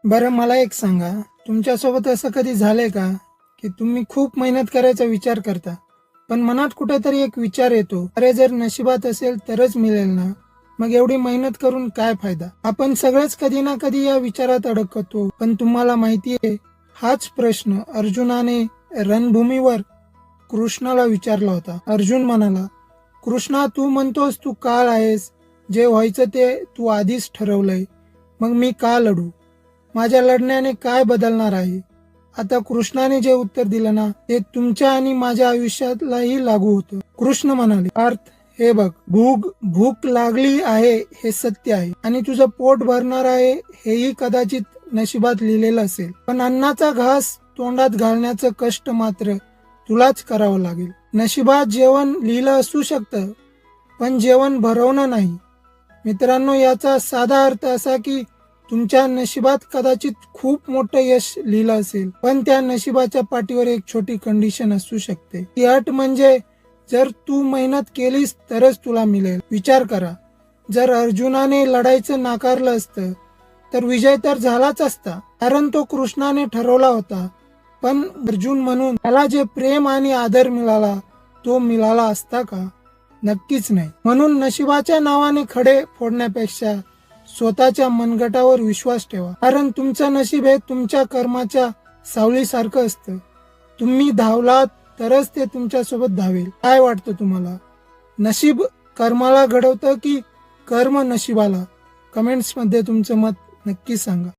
बरं मला एक सांगा, तुमच्यासोबत असं कधी झालंय का, की तुम्ही खूप मेहनत करायचा विचार करता, पण मनात कुठेतरी एक विचार येतो, अरे जर नशिबात असेल तरच मिळेल ना, मग एवढी मेहनत करून काय फायदा? आपण सगळेच कधी ना कधी या विचारात अडकतो, पण तुम्हाला माहितीये, हाच प्रश्न अर्जुनाने रणभूमीवर कृष्णाला विचारला होता. अर्जुन म्हणाला, कृष्णा तू म्हणतोस तू काळ आहेस, जे व्हायचं ते तू आधीच ठरवलंय, मग मी का लढू? माझ्या लढण्याने काय बदलणार आहे? आता कृष्णाने जे उत्तर दिलं ना, ते तुमच्या आणि माझ्या आयुष्यालाही लागू होतं. कृष्ण म्हणाले, पार्थ हे बघ, भूक लागली आहे हे सत्य आहे आणि तुझं पोट भरणार आहे हेही कदाचित नशिबात लिहिलेलं असेल, पण अन्नाचा घास तोंडात घालण्याचं कष्ट मात्र तुलाच करावं लागेल. नशिबात जेवण लिहिलं असू शकतं, पण जेवण भरवणं नाही. मित्रांनो, याचा साधा अर्थ असा की तुमच्या नशिबात कदाचित खूप मोठं यश लिहिलं असेल, पण त्या नशिबाच्या पाठीवर एक छोटी कंडिशन असू शकते. ती अट म्हणजे जर तू मेहनत केलीस तरच तुला मिळेल. विचार करा, जर अर्जुनाने लढायचं नाकारलं असतं तर विजय तर झालाच असता, कारण तो कृष्णाने ठरवला होता. पण अर्जुन म्हणून त्याला जे प्रेम आणि आदर मिळाला तो मिळाला असता का? नक्कीच नाही. म्हणून नशिबाच्या नावाने खडे फोडण्यापेक्षा स्वतःच्या मनगटावर विश्वास ठेवा, कारण तुमचं नशीब हे तुमच्या कर्माच्या सावलीसारखं असतं. तुम्ही धावलात तरच ते तुमच्यासोबत धावेल. काय वाटतं तुम्हाला? नशीब कर्माला घडवतं की कर्म नशिबाला? कमेंट्स मध्ये तुमचं मत नक्की सांगा.